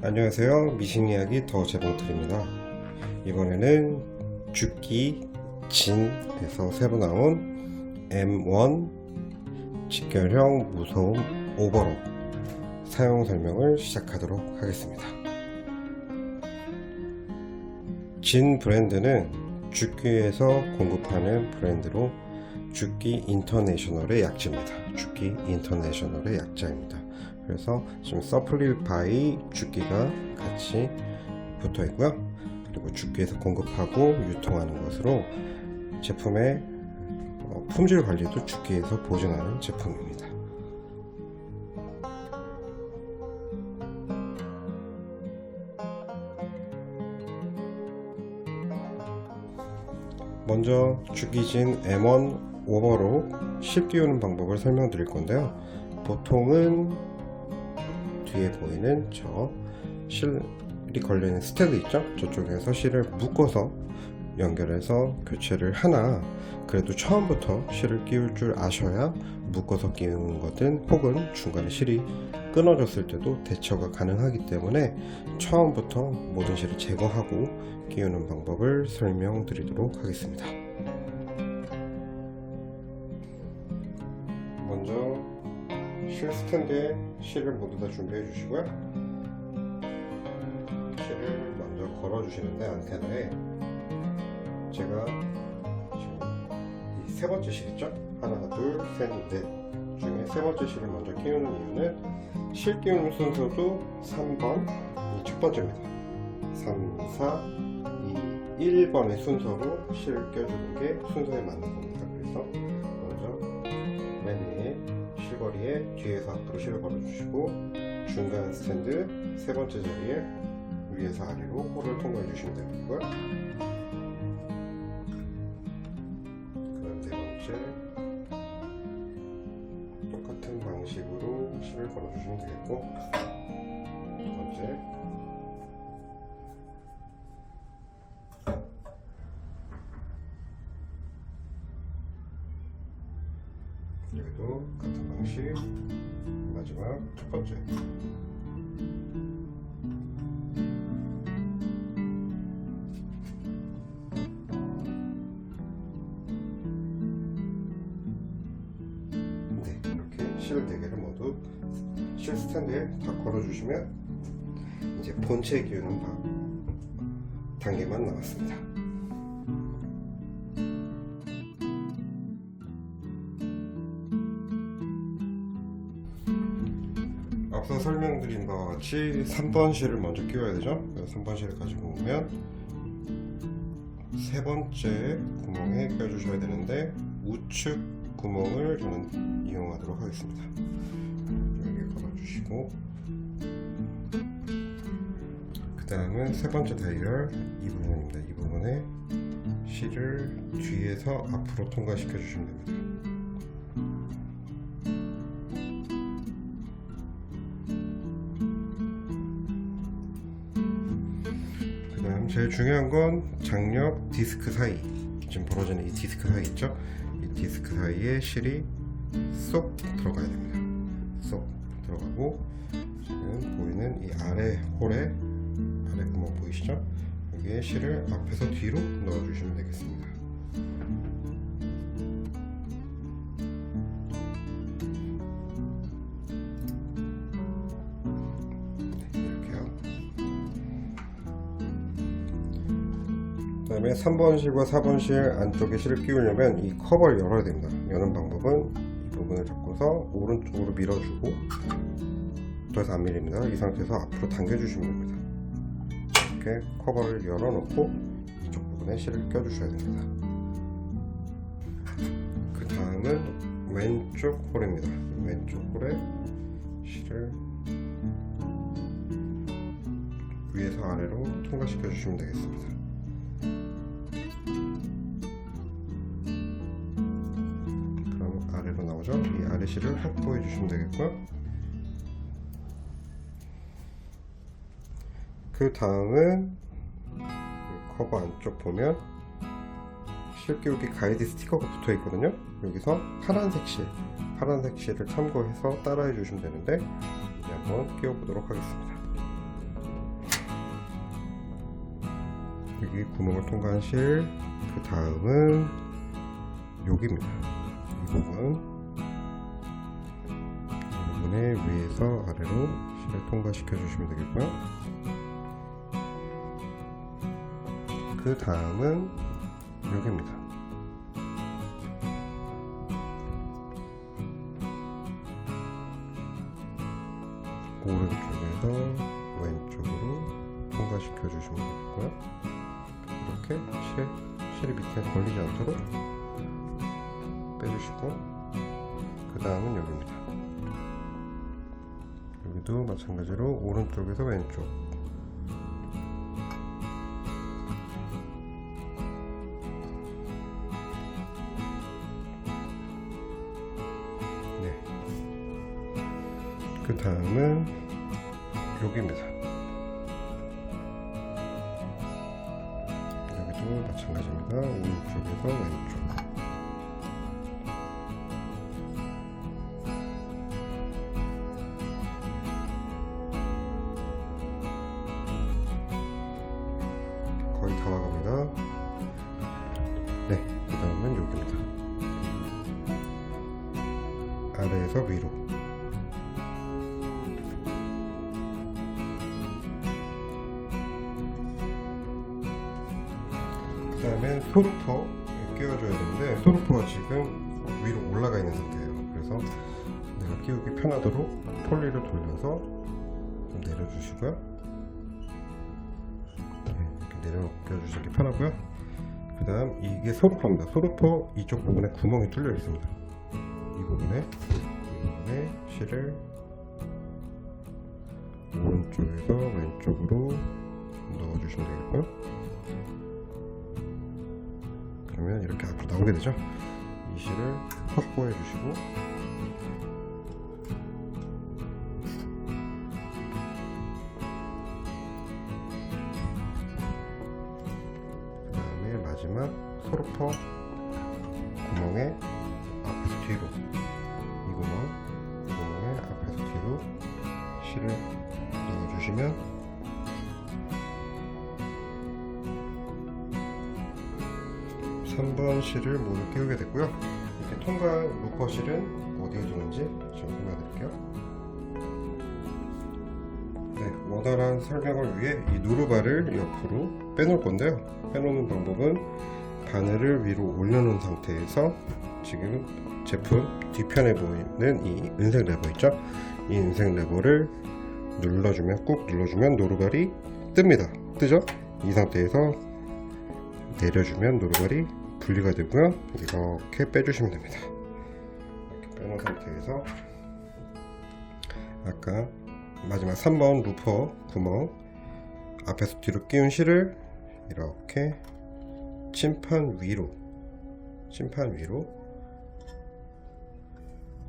안녕하세요. 미신이야기 더 재봉틀입니다. 이번에는 죽기 진에서 새로 나온 M1 직결형 무소음 오버로 사용 설명을 시작하도록 하겠습니다. 진 브랜드는 죽기에서 공급하는 브랜드로 죽기 인터내셔널의 약자입니다. 죽기 인터내셔널의 약자입니다. 그래서 지금 서플릴 바이 죽기가 같이 붙어 있고요. 그리고 죽기에서 공급하고 유통하는 것으로 제품의 품질 관리도 죽기에서 보증하는 제품입니다. 먼저 죽기진 M1 오버로 실 끼우는 방법을 설명드릴 건데요. 보통은 뒤에 보이는 저 실이 걸려있는 스탠드 있죠? 저쪽에서 실을 묶어서 연결해서 교체를 하나, 그래도 처음부터 실을 끼울 줄 아셔야 묶어서 끼우는 거든 혹은 중간에 실이 끊어졌을 때도 대처가 가능하기 때문에 처음부터 모든 실을 제거하고 끼우는 방법을 설명드리도록 하겠습니다. 먼저 실 스탠드에 실을 모두 다 준비해 주시고요. 실을 먼저 걸어 주시는데 안테나에 제가 지금 이 세 번째 실 있죠? 하나, 둘, 셋, 넷 중에 세 번째 실을 먼저 끼우는 이유는 실 끼우는 순서도 3번, 이 첫 번째입니다. 3, 4, 2, 1번의 순서로 실을 껴주는 게 순서에 맞는 겁니다. 그래서 먼저 맨 위에 실거리에 뒤에서 앞으로 실을 걸어주시고 중간 스탠드 세 번째 자리에 위에서 아래로 홀을 통과해 주시면 되고요. 그다음 네 번째 똑같은 방식으로 실을 걸어주시면 되겠고, 두 번째 여기도 같은 방식, 마지막 첫 번째. 네, 이렇게 실 4개를 모두 실 스탠드에 다 걸어주시면 이제 본체 끼우는 단계만 남았습니다. 앞서 설명드린 바와 같이 3번 실을 먼저 끼워야 되죠. 3번 실을 가지고 오면 세 번째 구멍에 껴주셔야 되는데 우측 구멍을 저는 이용하도록 하겠습니다. 여기 걸어주시고, 그 다음은 세 번째 다이얼 이 부분입니다. 이 부분에 실을 뒤에서 앞으로 통과시켜 주시면 됩니다. 제일 중요한 건 장력 디스크 사이, 지금 벌어지는 이 디스크 사이 있죠? 이 디스크 사이에 실이 쏙 들어가야 됩니다. 쏙 들어가고, 지금 보이는 이 아래 홀에, 아래 구멍 보이시죠? 여기에 실을 앞에서 뒤로 넣어주시면 되겠습니다. 그 다음에 3번 실과 4번 실 안쪽에 실을 끼우려면 이 커버를 열어야 됩니다. 여는 방법은 이 부분을 잡고서 오른쪽으로 밀어주고, 더 이상 안 밀립니다. 이 상태에서 앞으로 당겨주시면 됩니다. 이렇게 커버를 열어놓고 이쪽 부분에 실을 껴주셔야 됩니다. 그 다음은 왼쪽 홀입니다. 왼쪽 홀에 실을 위에서 아래로 통과시켜 주시면 되겠습니다. 아래로 나오죠? 이 아래 실을 확보해 주시면 되겠고요. 그 다음은 커버 안쪽 보면 실 끼우기 가이드 스티커가 붙어 있거든요. 여기서 파란색 실을 참고해서 따라해 주시면 되는데, 이제 한번 끼워 보도록 하겠습니다. 여기 구멍을 통과한 실, 그 다음은 여기입니다. 이 부분에 위에서 아래로 실을 통과시켜 주시면 되겠고요. 그 다음은 여기입니다. 오른쪽에서 왼쪽으로 통과시켜 주시면 되겠고요. 이렇게 실이 밑에 걸리지 않도록 빼주시고, 그 다음은 여기입니다. 여기도 마찬가지로 오른쪽에서 왼쪽, 네. 그 다음은 여기입니다. 여기도 마찬가지입니다. 오른쪽에서 왼쪽. 거의 다 와갑니다. 네, 그 다음은 여기입니다. 아래에서 위로. 그 다음에 소루퍼 끼워줘야 되는데, 소루퍼가 지금 위로 올라가 있는 상태예요. 그래서 내가 끼우기 편하도록 폴리를 돌려서 좀 내려주시고요. 내려주시기 편하고요. 그 다음 이게 소루퍼입니다. 소루퍼 이쪽 부분에 구멍이 뚫려 있습니다. 이 부분에 실을 오른쪽에서 왼쪽으로 넣어주시면 되겠고요. 그러면 이렇게 앞으로 나오게 되죠. 이 실을 확보해 주시고, 마지막 소루퍼 구멍에 앞에서 뒤로, 이 구멍에 앞에서 뒤로 실을 넣어주시면 3번 실을 모두 끼우게 됐고요. 이렇게 통과 루퍼 실은 어디에 두는지 지금 설명드릴게요. 네, 원활한 설명을 위해 이 누르바를 옆으로 빼놓을 건데요. 빼놓는 방법은 바늘을 위로 올려놓은 상태에서 지금 제품 뒤편에 보이는 이 은색 레버 있죠? 이 은색 레버를 눌러주면, 꾹 눌러주면 노루발이 뜹니다. 뜨죠? 이 상태에서 내려주면 노루발이 분리가 되고요. 이렇게 빼주시면 됩니다. 이렇게 빼놓은 상태에서 아까 마지막 3번 루퍼 구멍 앞에서 뒤로 끼운 실을 이렇게 침판 위로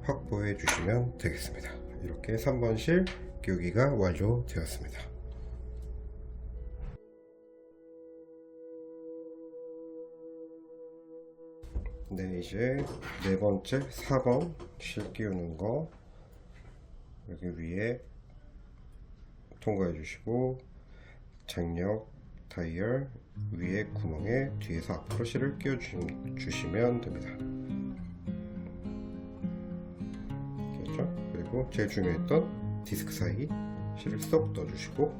확보해 주시면 되겠습니다. 이렇게 3번 실 끼우기가 완료되었습니다. 네, 이제 네 번째 4번 실 끼우는 거 여기 위에 통과해 주시고, 장력 다이얼 위에 구멍에 뒤에서 앞으로 실을 끼워 주시면 됩니다. 됐죠? 그리고 제일 중요했던 디스크 사이 실을 쏙 넣어주시고,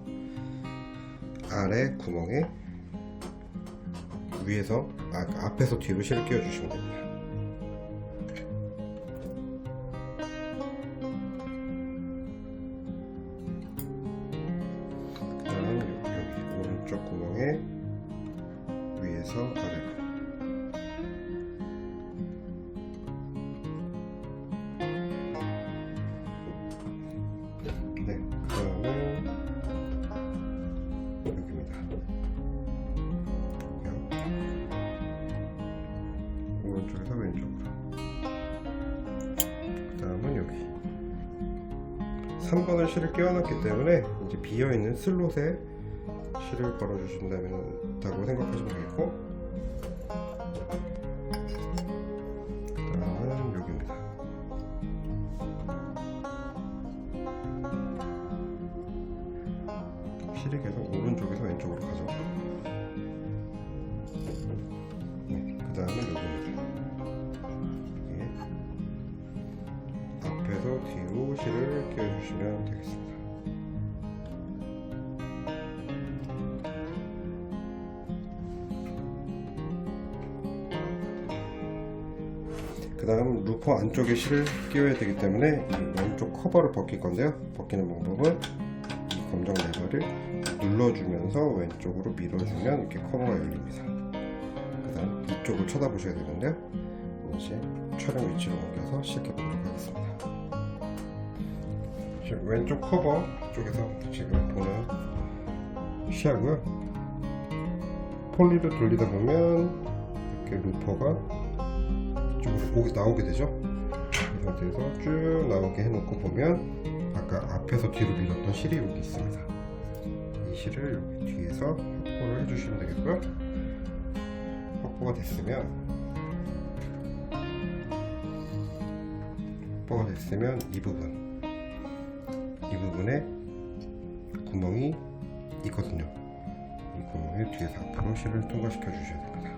아래 구멍에 위에서 앞에서 뒤로 실을 끼워 주시면 됩니다. 오른쪽 구멍에 위에서 아래로, 네, 그 다음은 여기입니다. 오른쪽에서 왼쪽으로, 그 다음은 여기 3번을 실을 끼워놨기 때문에 이제 비어있는 슬롯에 실을 걸어주신다고 생각하시면 되겠고, 그 다음은 여기입니다. 실이 계속 오른쪽에서 왼쪽으로 가죠. 다음 루퍼 안쪽에 실을 끼워야 되기 때문에 이 왼쪽 커버를 벗길 건데요. 벗기는 방법은 이 검정 레버를 눌러주면서 왼쪽으로 밀어주면 이렇게 커버가 열립니다. 그 다음 이쪽을 쳐다보셔야 되는데요. 이제 촬영 위치로 옮겨서 시작해 보도록 하겠습니다. 지금 왼쪽 커버 쪽에서 지금 보는 시야고요. 폴리를 돌리다 보면 이렇게 루퍼가 이쪽으로 나오게 되죠. 이 상태에서 쭉 나오게 해놓고 보면 아까 앞에서 뒤로 밀었던 실이 여기 있습니다. 이 실을 여기 뒤에서 확보를 해주시면 되겠고요. 확보가 됐으면 이 부분에 구멍이 있거든요. 이 구멍에 뒤에서 앞으로 실을 통과시켜 주셔야 됩니다.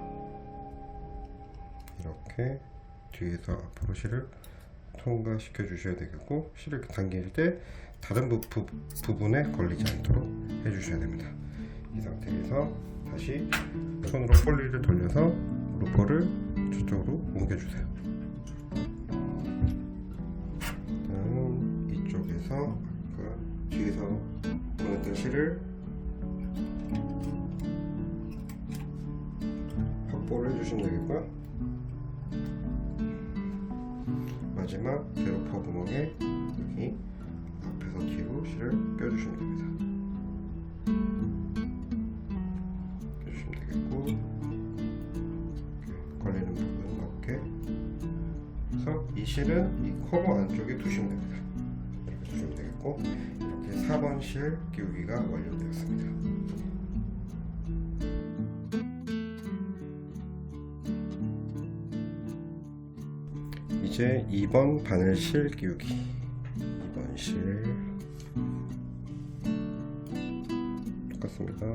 이렇게 뒤에서 앞으로 실을 통과시켜 주셔야 되겠고, 실을 당길 때 다른 부분에 걸리지 않도록 해 주셔야 됩니다. 이 상태에서 다시 손으로 폴리를 돌려서 루퍼를 저쪽으로 옮겨 주세요. 다음 이쪽에서 아까 뒤에서 보냈던 실을 확보를 해주시면 되겠고요. 마지막 대로퍼 구멍에 여기 앞에서 뒤로 실을 껴주시면 됩니다. 껴주시면 되겠고, 이렇게 걸리는 부분 없게 해서 이 실은 이 커버 안쪽에 두시면 됩니다. 이렇게 두시면 되겠고, 이렇게 4번 실 끼우기가 완료되었습니다. 이제 2번 바늘 실 끼우기. 2번 실 똑같습니다.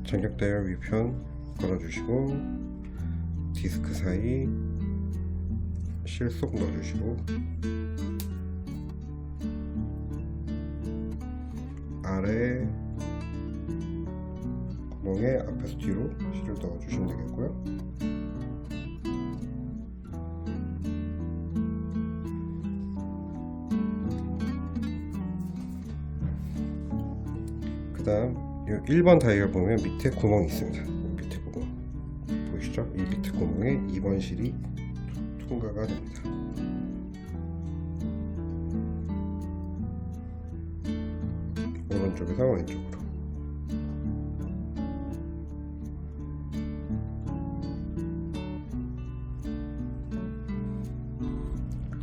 장격대열 위편 걸어주시고, 디스크 사이 실 속 넣어주시고, 아래 구멍에 앞에서 뒤로 실을 넣어주시면 되겠고요. 그 다음 1번 다이얼 보면 밑에 구멍이 있습니다. 밑에 구멍 보이시죠? 이 밑에 구멍에 2번 실이 통과가 됩니다. 오른쪽에서 왼쪽으로.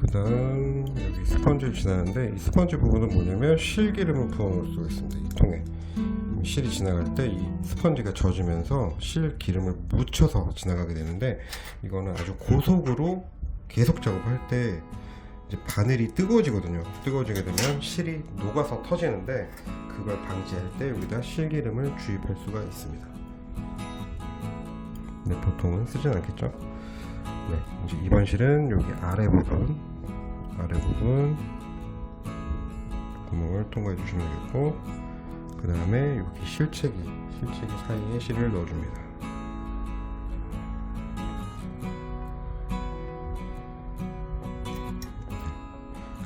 그 다음 여기 스펀지를 지나는데, 이 스펀지 부분은 뭐냐면 실기름을 부어놓을 수가 있습니다. 이 통에 실이 지나갈 때 이 스펀지가 젖으면서 실 기름을 묻혀서 지나가게 되는데, 이거는 아주 고속으로 계속 작업할 때 이제 바늘이 뜨거워지거든요. 뜨거워지게 되면 실이 녹아서 터지는데, 그걸 방지할 때 여기다 실기름을 주입할 수가 있습니다. 근데 보통은 쓰진 않겠죠. 네, 이제 2번 실은 여기 아래 부분 구멍을 통과해 주시면 되겠고, 그 다음에 여기 실체기 사이에 실을 넣어줍니다.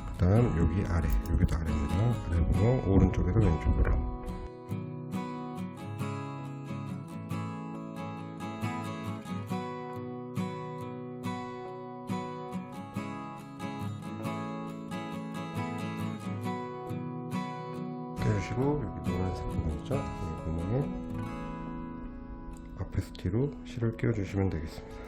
그 다음 여기 여기도 아래입니다. 아래 구멍 오른쪽에서 왼쪽으로. 껴주시고, 여기 노란색 구멍 있죠? 이 구멍에 앞에서 뒤로 실을 끼워주시면 되겠습니다.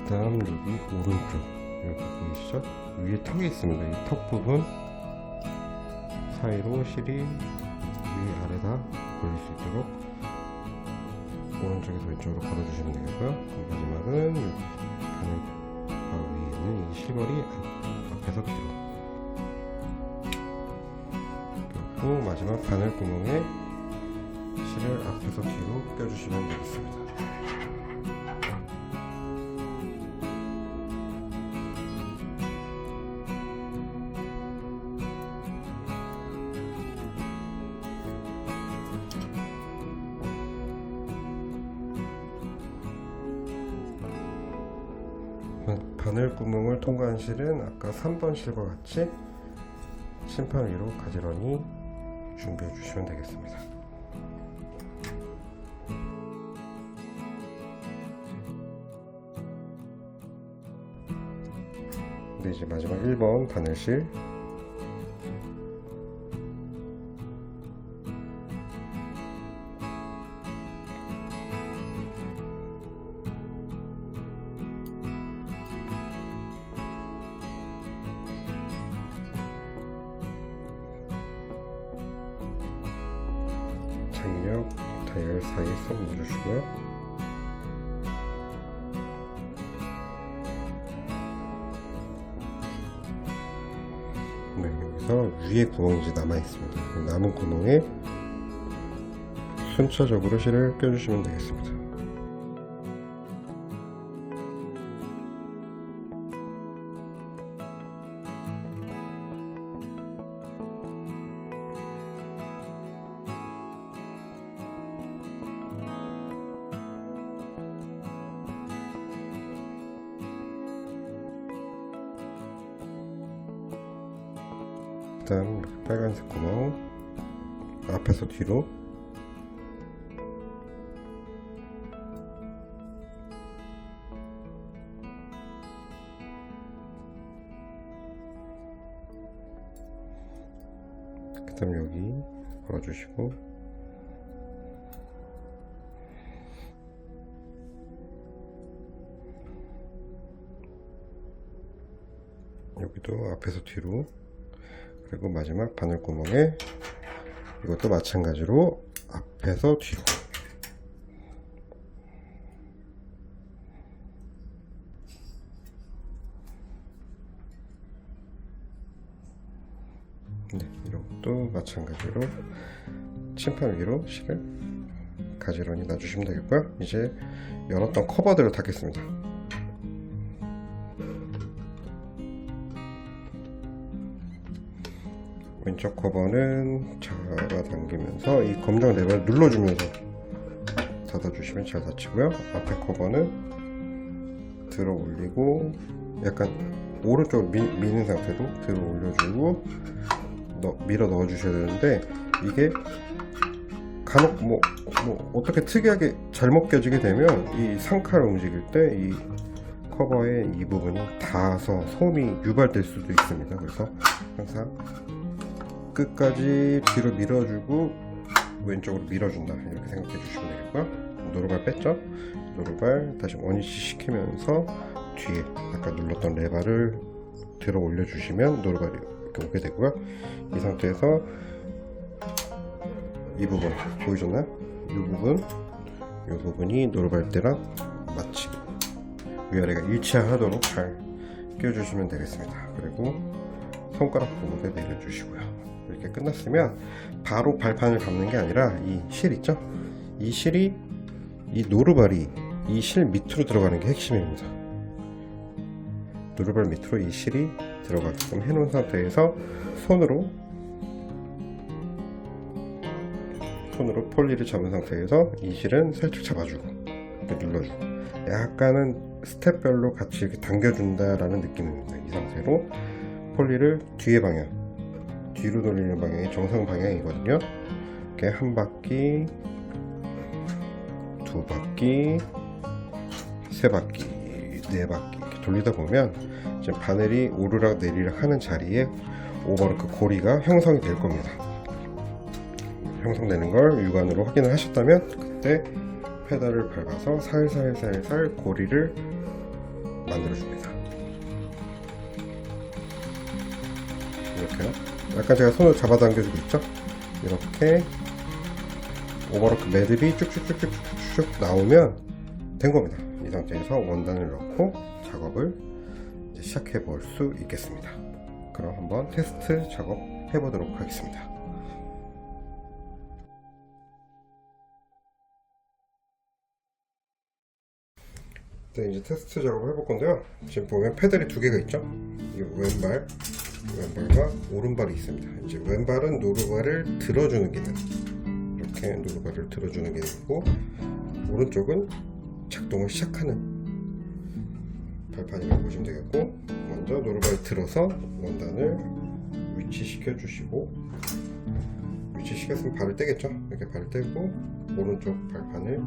그 다음 여기 오른쪽, 여기 보이시죠? 위에 턱이 있습니다. 이 턱 부분 사이로 실이 위 아래다 걸릴 수 있도록 오른쪽에서 왼쪽으로 걸어주시면 되겠고요. 마지막은 여기 바늘 바로 위에 있는 이 실걸이 앞에서 뒤로. 그리고 마지막 바늘 구멍에 실을 앞에서 뒤로 껴주시면 되겠습니다. 바늘 구멍을 통과한 실은 아까 3번 실과 같이 심판 위로 가지런히 준비해 주시면 되겠습니다. 네, 이제 마지막 1번 바늘실 장력 다이얼 사이 쏙 넣어주시고요. 네, 여기서 위에 구멍이 이제 남아 있습니다. 남은 구멍에 순차적으로 실을 껴주시면 되겠습니다. 일단 빨간색 구멍 앞에서 뒤로 그 다음 여기 걸어주시고 여기도 앞에서 뒤로 그리고 마지막 바늘구멍에 이것도 마찬가지로 앞에서 뒤로 네, 이것도 마찬가지로 침판 위로 실을 가지런히 놔주시면 되겠고요. 이제 열었던 커버들을 닫겠습니다. 왼쪽 커버는 잡아당기면서 이 검정 레버를 눌러주면서 닫아주시면 잘 닫히고요. 앞에 커버는 들어 올리고 약간 오른쪽으로 미는 상태로 들어 올려주고 밀어 넣어주셔야 되는데 이게 간혹 뭐 어떻게 특이하게 잘못 껴지게 되면 이 상카를 움직일 때 이 커버의 이 부분이 닿아서 소음이 유발될 수도 있습니다. 그래서 항상 끝까지 뒤로 밀어주고 왼쪽으로 밀어준다 이렇게 생각해 주시면 되겠고요. 노루발 뺐죠? 노루발 다시 원위치 시키면서 뒤에 아까 눌렀던 레버를 들어 올려주시면 노루발이 이렇게 오게 되고요. 이 상태에서 이 부분 보이셨나요? 이 부분이 노루발대랑 마치 위아래가 일치하도록 잘 끼워주시면 되겠습니다. 그리고 손가락 부분에 내려주시고요. 이렇게 끝났으면 바로 발판을 감는 게 아니라 이 실 있죠? 이 실이 이 노루발이 이 실 밑으로 들어가는 게 핵심입니다. 노루발 밑으로 이 실이 들어가게끔 해놓은 상태에서 손으로 폴리를 잡은 상태에서 이 실은 살짝 잡아주고 이렇게 눌러주고 약간은 스텝별로 같이 이렇게 당겨준다라는 느낌입니다. 이 상태로 폴리를 뒤에 방향 뒤로 돌리는 방향이 정상 방향이거든요. 이렇게 한 바퀴, 두 바퀴, 세 바퀴, 네 바퀴 이렇게 돌리다 보면 지금 바늘이 오르락 내리락 하는 자리에 오버로크 고리가 형성이 될 겁니다. 형성되는 걸 육안으로 확인을 하셨다면 그때 페달을 밟아서 살살살살 고리를 만들어줍니다. 이렇게요. 약간 제가 손을 잡아당겨주고 있죠? 이렇게 오버로크 매듭이 쭉쭉쭉쭉쭉 나오면 된 겁니다. 이 상태에서 원단을 넣고 작업을 이제 시작해 볼 수 있겠습니다. 그럼 한번 테스트 작업 해보도록 하겠습니다. 네, 이제 테스트 작업을 해볼 건데요. 지금 보면 페달이 두 개가 있죠. 이 왼발과 오른발이 있습니다. 이제 왼발은 노루발을 들어주는 기능, 이렇게 노루발을 들어주는 기능이고, 오른쪽은 작동을 시작하는 발판이라고 보시면 되겠고, 먼저 노루발을 들어서 원단을 위치시켜 주시고, 위치시켰으면 발을 떼겠죠. 이렇게 발을 떼고 오른쪽 발판을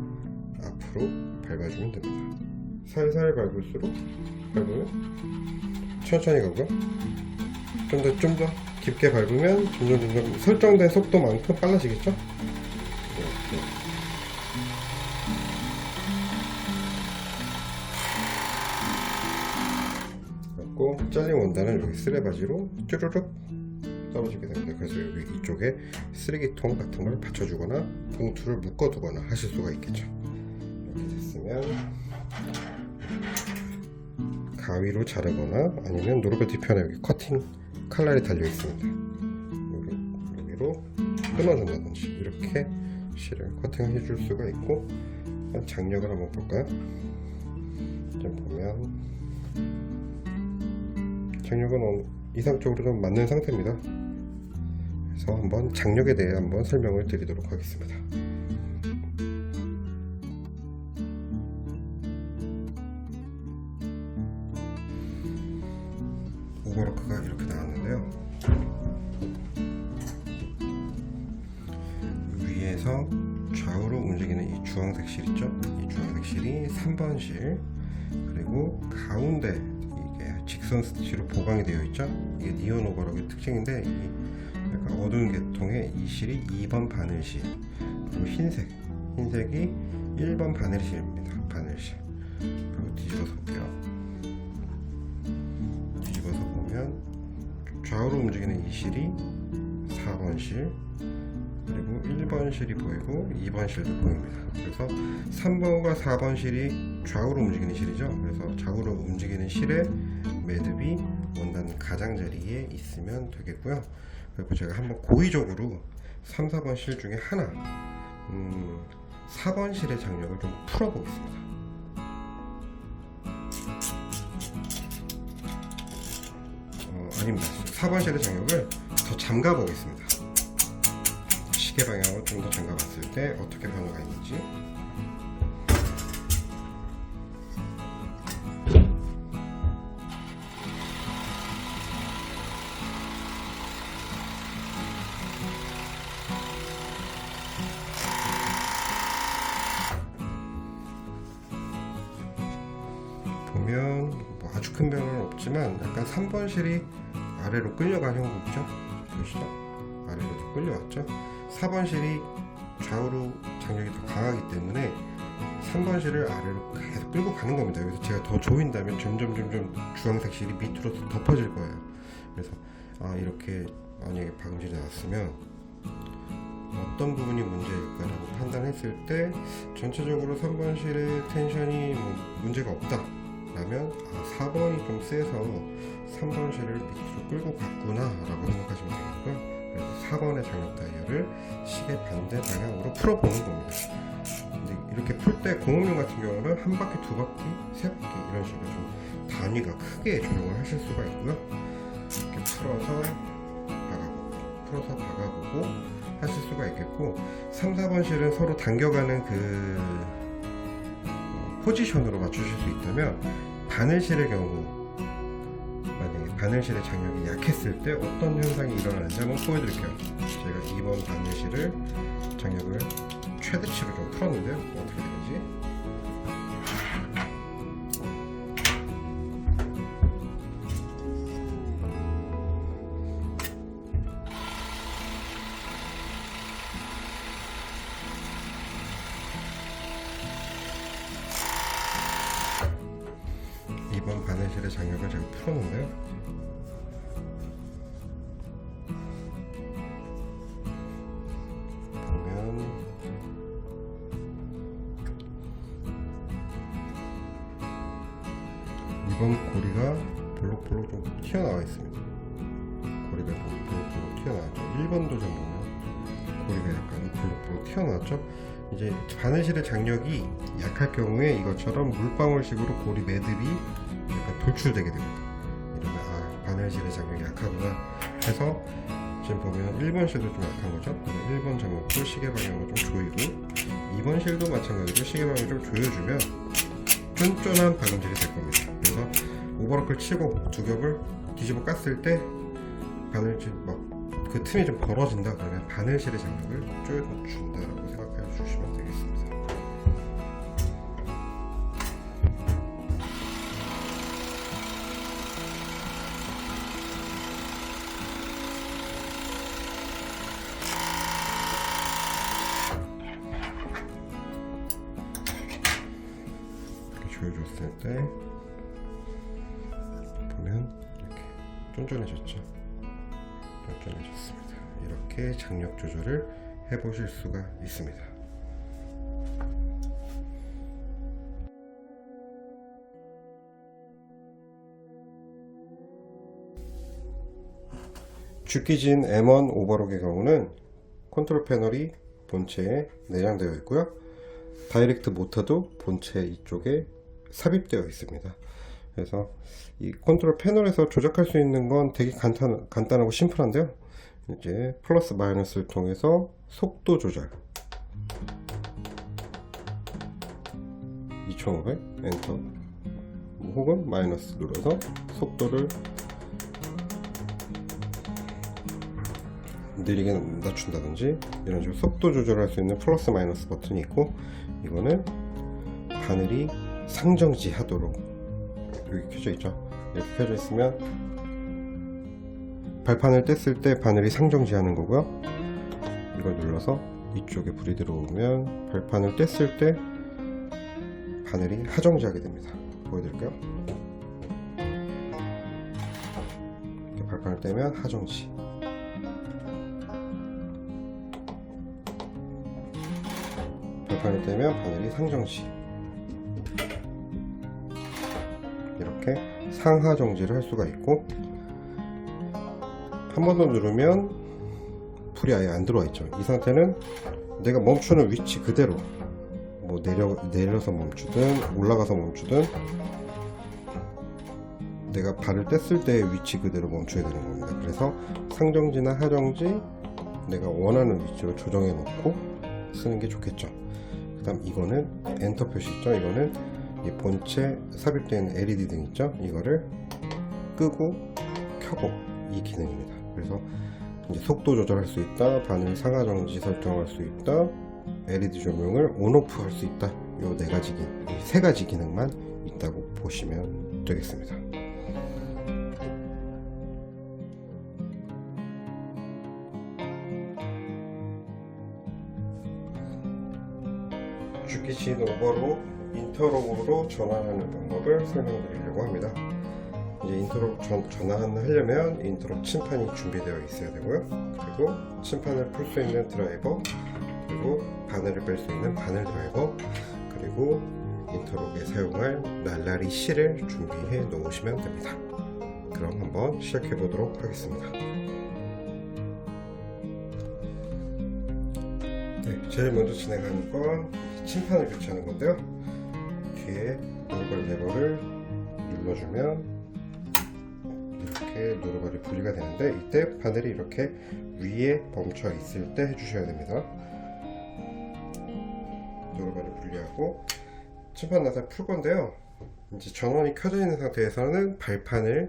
앞으로 밟아주면 됩니다. 살살 밟을수록 천천히 가고요. 좀 더 깊게 밟으면 점점 설정된 속도만큼 빨라지겠죠. 이렇게. 그리고 잘린 원단을 여기 쓰레바지로 쭈르륵 떨어지게 됩니다. 그래서 여기 이쪽에 쓰레기통 같은 걸 받쳐주거나 봉투를 묶어두거나 하실 수가 있겠죠. 이렇게 됐으면 가위로 자르거나 아니면 노루발 뒤편에 여기 커팅 칼날이 달려 있습니다. 여기로 끊어준다든지 이렇게 실을 커팅해 줄 수가 있고, 장력을 한번 볼까요? 좀 보면 장력은 이상적으로 좀 맞는 상태입니다. 그래서 한번 장력에 대해 한번 설명을 드리도록 하겠습니다. 오버로크가 이렇게 나왔는데요. 위에서 좌우로 움직이는 이 주황색 실 있죠? 이 주황색 실이 3번 실, 그리고 가운데 이게 직선 스티치로 보강이 되어 있죠? 이게 니온 오버록의 특징인데, 이 약간 어두운 계통의 이 실이 2번 바늘실, 그리고 흰색이 1번 바늘실입니다. 바늘실. 그리고 뒤집어서 볼게요. 뒤집어서 보면 좌우로 움직이는 이 실이 4번 실, 그리고 1번 실이 보이고 2번 실도 보입니다. 그래서 3번과 4번 실이 좌우로 움직이는 실이죠. 그래서 좌우로 움직이는 실의 매듭이 원단 가장자리에 있으면 되겠고요. 그리고 제가 한번 고의적으로 3, 4번 실 중에 하나 4번 실의 장력을 좀 풀어보겠습니다. 아닙니다. 4번 실의 장력을 더 잠가 보겠습니다. 시계 방향으로 좀 더 잠가 봤을 때 어떻게 변화가 있는지. 보면 뭐 아주 큰 변화는 없지만 약간 3번 실이 아래로 끌려간 형국 있죠? 보이시죠? 아래로 끌려왔죠? 4번 실이 좌우로 장력이 더 강하기 때문에 3번 실을 아래로 계속 끌고 가는 겁니다. 여기서 제가 더 조인다면 점점 주황색 실이 밑으로 덮어질 거예요. 그래서 이렇게 만약에 방진이 나왔으면 어떤 부분이 문제일까라고 판단했을 때, 전체적으로 3번 실의 텐션이 문제가 없다 라면 4번이 좀 세서 3번 실을 밑으로 끌고 갔구나 라고 생각하시면 되겠고요. 그래서 4번의 장력 다이얼을 시계 반대 방향으로 풀어보는 겁니다. 근데 이렇게 풀 때 공업용 같은 경우는 한 바퀴, 두 바퀴, 세 바퀴 이런 식으로 좀 단위가 크게 조정을 하실 수가 있고요. 이렇게 풀어서 박아보고 하실 수가 있겠고, 3, 4번 실은 서로 당겨가는 그 포지션으로 맞추실 수 있다면, 바늘실의 경우 만약에 바늘실의 장력이 약했을 때 어떤 현상이 일어나는지 한번 보여드릴게요. 제가 2번 바늘실을 장력을 최대치로 좀 풀었는데요. 어떻게 되는지. 이번 바늘실의 장력을 제가 풀었는데요. 보면 이번 고리가 볼록볼록 좀 튀어나와 있습니다. 고리가 좀 볼록볼록 튀어나왔죠. 1번도 좀 보면 고리가 약간 볼록볼록 튀어나왔죠. 이제 바늘실의 장력이 약할 경우에 이것처럼 물방울식으로 고리 매듭이 약간 돌출되게 됩니다. 이러면 바늘실의 장력이 약하구나 해서 지금 보면 1번 실도 좀 약한 거죠. 1번 장력도 시계 방향으로 좀 조이고 2번 실도 마찬가지로 시계 방향을 좀 조여주면 쫀쫀한 박음질이 될 겁니다. 그래서 오버로크를 치고 두 겹을 뒤집어 깠을 때 바늘질 그 틈이 좀 벌어진다 그러면 바늘실의 장력을 조여준다라고 생각해 주시면 되겠습니다. 이렇게 조여줬을 때 보면 이렇게 쫀쫀해졌죠. 쫀쫀해졌습니다. 이렇게 장력 조절을 해보실 수가 있습니다. 죽기진 M1 오버록의 경우는 컨트롤 패널이 본체에 내장되어 있고요. 다이렉트 모터도 본체 이쪽에 삽입되어 있습니다. 그래서 이 컨트롤 패널에서 조작할 수 있는 건 되게 간단하고 심플한데요. 이제 플러스 마이너스를 통해서 속도 조절 2500 엔터 혹은 마이너스 눌러서 속도를 느리게 낮춘다든지 이런 식으로 속도 조절할 수 있는 플러스 마이너스 버튼이 있고 이거는 바늘이 상정지 하도록 여기 켜져 있죠. 이렇게 켜져 있으면 발판을 뗐을 때 바늘이 상정지 하는 거고요. 이걸 눌러서 이쪽에 불이 들어오면 발판을 뗐을 때 바늘이 하정지 하게 됩니다. 보여드릴게요. 이렇게 발판을 떼면 하정지, 발판을 떼면 바늘이 상정지. 이렇게 상하 정지를 할 수가 있고 한 번 더 누르면 불이 아예 안 들어와 있죠. 이 상태는 내가 멈추는 위치 그대로 뭐 내려서 멈추든 올라가서 멈추든 내가 발을 뗐을 때의 위치 그대로 멈춰야 되는 겁니다. 그래서 상정지나 하정지 내가 원하는 위치로 조정해 놓고 쓰는 게 좋겠죠. 그 다음 이거는 엔터 표시 있죠. 이거는 이 본체 삽입되어 있는 LED 등 있죠. 이거를 끄고 켜고 이 기능입니다. 그래서 이제 속도 조절할 수 있다, 바늘 상하 정지 설정할 수 있다, LED 조명을 온오프 할 수 있다. 요 네 가지 세 가지 기능만 있다고 보시면 되겠습니다. 죽기진 오버로 인터록으로 전환하는 방법을 설명드리려고 합니다. 이제 인터록 전환을 하려면 인터록 침판이 준비되어 있어야 되고요. 그리고 침판을 풀 수 있는 드라이버, 그리고 바늘을 뺄 수 있는 바늘 드라이버, 그리고 인터록에 사용할 날라리 실을 준비해 놓으시면 됩니다. 그럼 한번 시작해 보도록 하겠습니다. 네, 제일 먼저 진행하는 건 침판을 교체하는 건데요. 뒤에 노루발 레버를 눌러주면 이렇게 노루발이 분리가 되는데 이때 바늘이 이렇게 위에 멈춰 있을 때 해주셔야 됩니다. 노루발을 분리하고 침판 나사를 풀 건데요. 이제 전원이 켜져 있는 상태에서는 발판에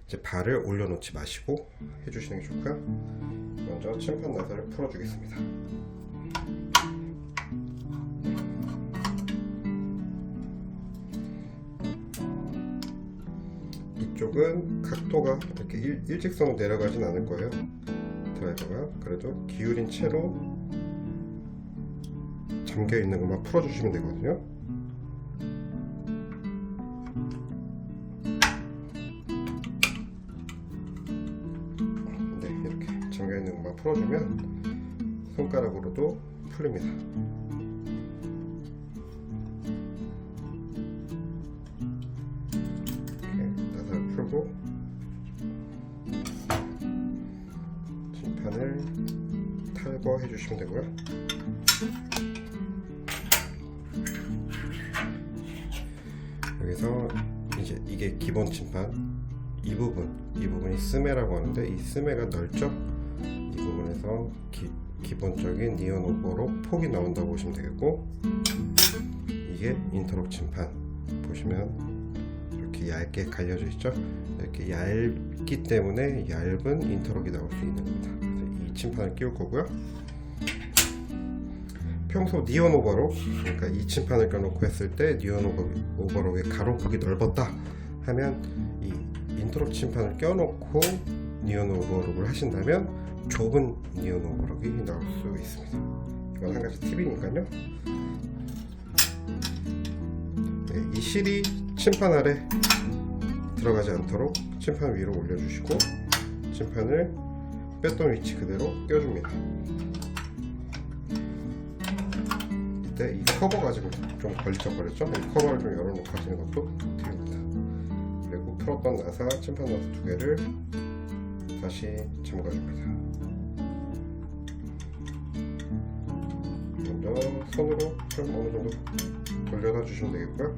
이제 발을 올려놓지 마시고 해주시는 게 좋고요. 먼저 침판 나사를 풀어주겠습니다. 이쪽은 각도가 이렇게 일직선으로 내려가진 않을 거예요. 드라이버가. 그래도 기울인 채로 잠겨 있는 것만 풀어주시면 되거든요. 네, 이렇게 잠겨 있는 것만 풀어주면 손가락으로도 풀립니다. 풀고 침판을 탈거해 주시면 되고요. 여기서 이제 이게 기본 침판, 이 부분이 스매라고 하는데, 이 스매가 넓죠? 이 부분에서 기본적인 니온 오버로 폭이 나온다고 보시면 되겠고, 이게 인터록 침판 보시면 이렇게 얇게 갈려져 있죠? 이렇게 얇기 때문에 얇은 인터록이 나올 수 있는 겁니다. 그래서 이 침판을 끼울 거고요. 평소 니온 오버록, 그러니까 이 침판을 껴놓고 했을 때 니온 오버록의 가로폭이 넓었다 하면, 이 인터록 침판을 껴놓고 니온 오버록을 하신다면 좁은 니온 오버록이 나올 수 있습니다. 이건 한 가지 팁이니까요. 네, 이 실이 침판 아래 들어가지 않도록 침판 위로 올려주시고, 침판을 뺐던 위치 그대로 껴줍니다. 이때 이 커버가 지금 좀 걸리적거렸죠? 이 커버를 좀 열어놓고 하시는 것도 팁입니다. 그리고 풀었던 나사, 침판 나사 두 개를 다시 잠가줍니다. 먼저 손으로 좀 어느 정도 돌려다 주시면 되겠고요.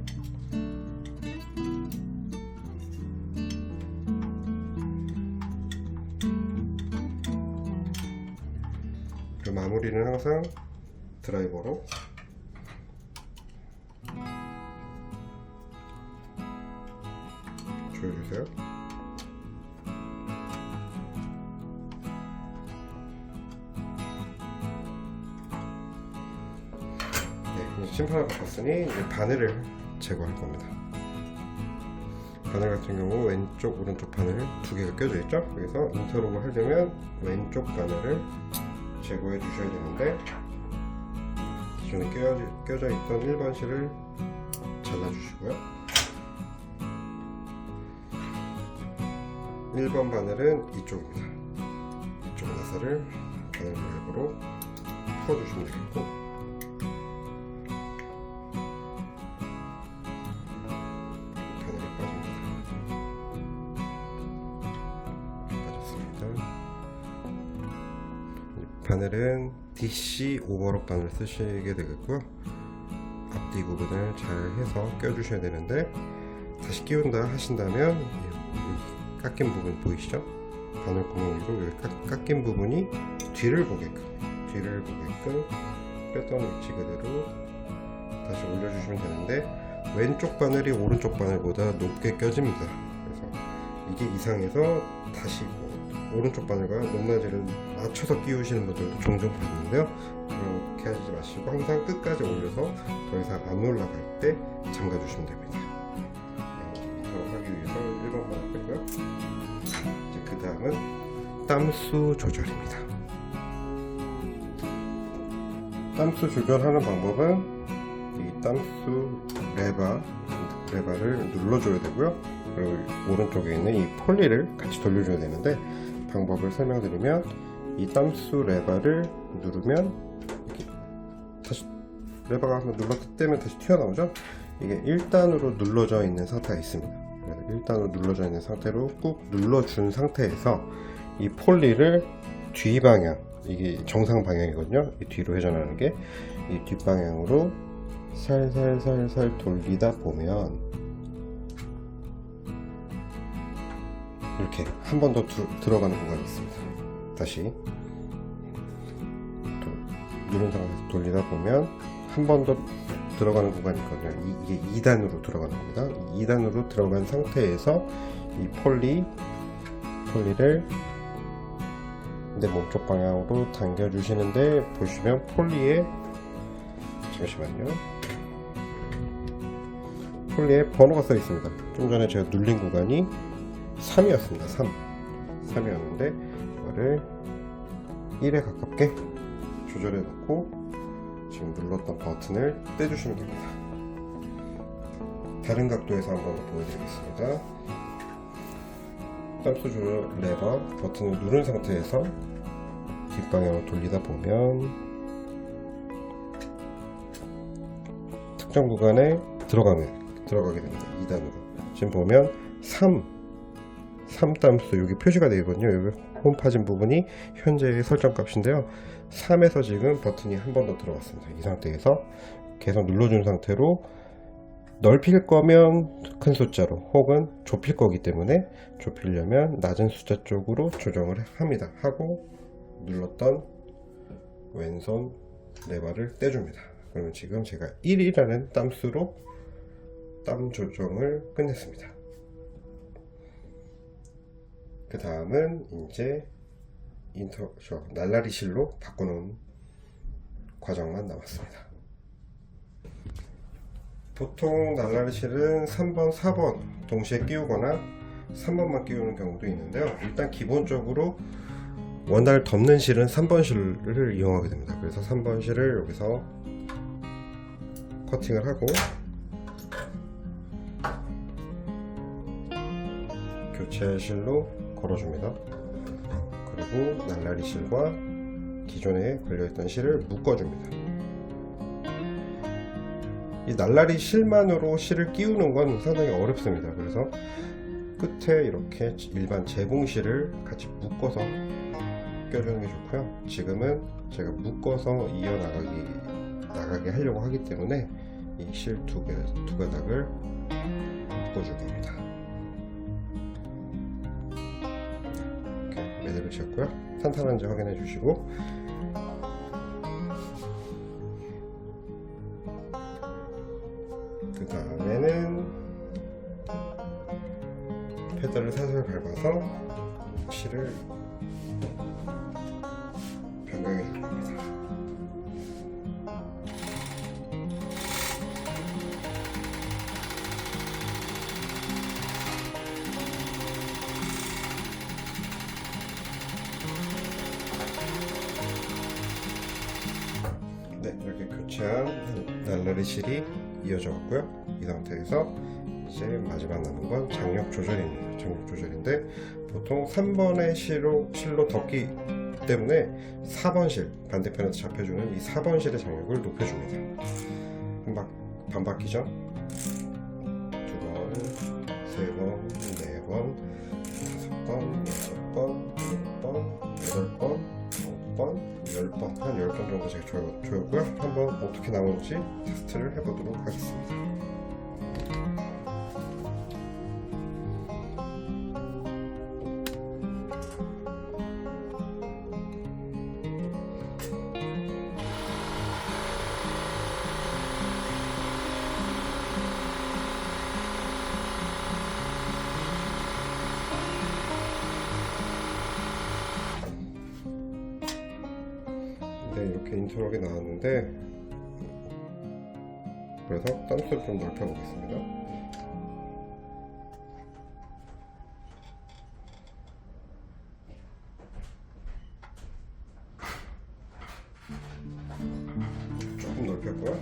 그 마무리는 항상 드라이버로 조여주세요. 네, 이제 침판을 바꿨으니 이제 바늘을 제거할 겁니다. 바늘 같은 경우 왼쪽 오른쪽 바늘 두 개가 껴져 있죠. 그래서 인터록을 하려면 왼쪽 바늘을 제거해 주셔야 되는데, 기존에 껴져 있던 1번 실을 잘라 주시고요. 1번 바늘은 이쪽입니다. 이쪽 나사를 바늘 드라이버로 풀어주시면 되겠고, 바늘이 빠집니다. 빠졌습니다. 바늘은 DC 오버록 바늘 쓰시게 되겠고요. 앞뒤 구분을 잘 해서 껴주셔야 되는데, 다시 끼운다 하신다면 깎인 부분 보이시죠? 바늘 구멍 위로 여기 깎인 부분이 뒤를 보게끔 뺐던 위치 그대로 다시 올려주시면 되는데, 왼쪽 바늘이 오른쪽 바늘보다 높게 껴집니다. 그래서 이게 이상해서 다시 오른쪽 바늘과 높낮이를 맞춰서 끼우시는 분들도 종종 봤는데요. 그렇게 하지 마시고 항상 끝까지 올려서 더 이상 안 올라갈 때 잠가주시면 됩니다. 하기 위해서 1번 바늘 빼고요. 이제 그 다음은 땀수 조절입니다. 땀수 조절하는 방법은 이 땀수 레바를 눌러줘야 되고요. 그리고 오른쪽에 있는 이 폴리를 같이 돌려줘야 되는데, 방법을 설명드리면, 이 땀수 레바를 누르면 이렇게 다시 레바가 한번 눌렀을 때면 다시 튀어나오죠. 이게 1단으로 눌러져 있는 상태가 있습니다. 그래서 1단으로 눌러져 있는 상태로 꾹 눌러준 상태에서 이 폴리를 뒤방향, 이게 정상 방향이거든요. 이 뒤로 회전하는 게, 이 뒷방향으로 살살살살 돌리다 보면 이렇게 한 번 더 들어가는 공간이 있습니다. 다시 누른 상태에서 돌리다 보면 한 번 더 들어가는 공간이 있거든요. 이게 2단으로 들어가는 겁니다. 2단으로 들어간 상태에서 이 폴리를 내 몸쪽 방향으로 당겨 주시는데, 보시면 폴리에, 잠시만요, 폴리에 번호가 써 있습니다. 좀 전에 제가 눌린 구간이 3이었습니다. 3이었는데 이거를 1에 가깝게 조절해 놓고 지금 눌렀던 버튼을 떼주시면 됩니다. 다른 각도에서 한번 보여드리겠습니다. 땀수 조절 레버 버튼을 누른 상태에서 뒷방향으로 돌리다 보면 특정 구간에 들어가게 됩니다. 2단으로. 지금 보면 3땀수 여기 표시가 되거든요. 여기 홈 파진 부분이 현재의 설정 값인데요. 3에서 지금 버튼이 한 번 더 들어갔습니다. 이 상태에서 계속 눌러준 상태로 넓힐 거면 큰 숫자로 혹은 좁힐 거기 때문에 좁히려면 낮은 숫자 쪽으로 조정을 합니다. 하고 눌렀던 왼손 레버를 떼줍니다. 그러면 지금 제가 1이라는 땀수로 땀 조정을 끝냈습니다. 그 다음은 이제 날라리 실로 바꾸는 과정만 남았습니다. 보통 날라리 실은 3번, 4번 동시에 끼우거나 3번만 끼우는 경우도 있는데요. 일단 기본적으로 원단을 덮는 실은 3번 실을 이용하게 됩니다. 그래서 3번 실을 여기서 커팅을 하고 교체 실로 걸어줍니다. 그리고 날라리 실과 기존에 걸려있던 실을 묶어줍니다. 이 날라리 실만으로 실을 끼우는 건 상당히 어렵습니다. 그래서 끝에 이렇게 일반 재봉실을 같이 묶어서 껴주는 게 좋고요. 지금은 제가 묶어서 나가게 하려고 하기 때문에 이 실 두 가닥을 묶어줄 겁니다. 이렇게 매듭을 지었고요. 탄탄한지 확인해 주시고, 그 다음에는 페달을 살살 밟아서 실을 변경해 줄 겁니다. 네, 이렇게 교체한 날라리 실이 이어져 갔고요. 이 상태에서 이제 마지막 남은 건 장력 조절입니다. 장력 조절인데 보통 3번의 실로 덮기 때문에 4번 실, 반대편에서 잡혀주는 이 4번 실의 장력을 높여줍니다. 반바퀴죠? 2번, 3번, 4번, 5번, 6번, 7번, 8번, 9번, 10번, 한 10번 정도 제가 조였고요. 한번 어떻게 나오는지 테스트를 해보도록 하겠습니다. 네, 이렇게 인터럭이 나왔는데, 그래서 땀수를 좀 넓혀 보겠습니다. 조금 넓혔고요.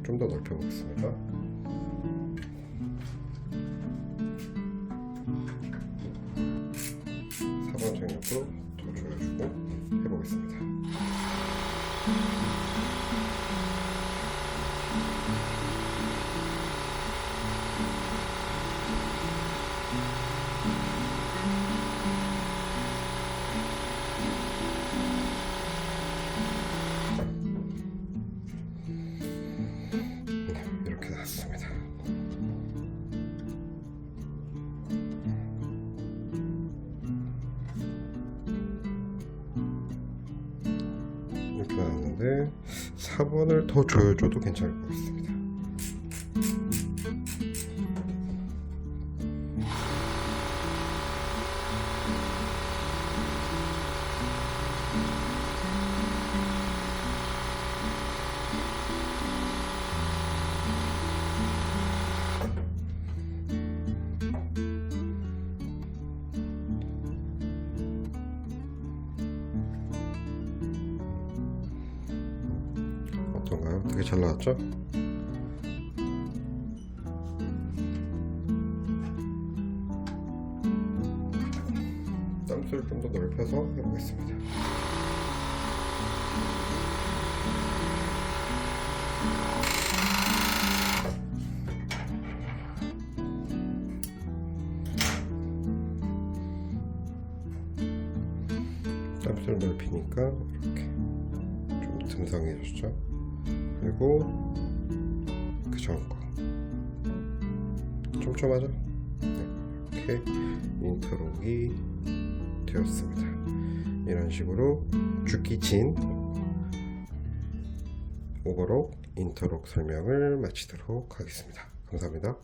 좀 더 넓혀 보겠습니다. 사번 장력도 더 조여주고 해보겠습니다. 이렇게 나왔습니다. 이렇게 나왔는데 4번을 더 조여줘도 괜찮을 것 같습니다. 어떤가요? 되게 잘 나왔죠? 땀수를 좀 더 넓혀서 해보겠습니다. 값을 넓히니까 이렇게 좀 듬성해졌죠. 그리고 그 전 거 촘촘하죠? 네, 이렇게 인터록이 되었습니다. 이런 식으로 죽기 진 오버록 인터록 설명을 마치도록 하겠습니다. 감사합니다.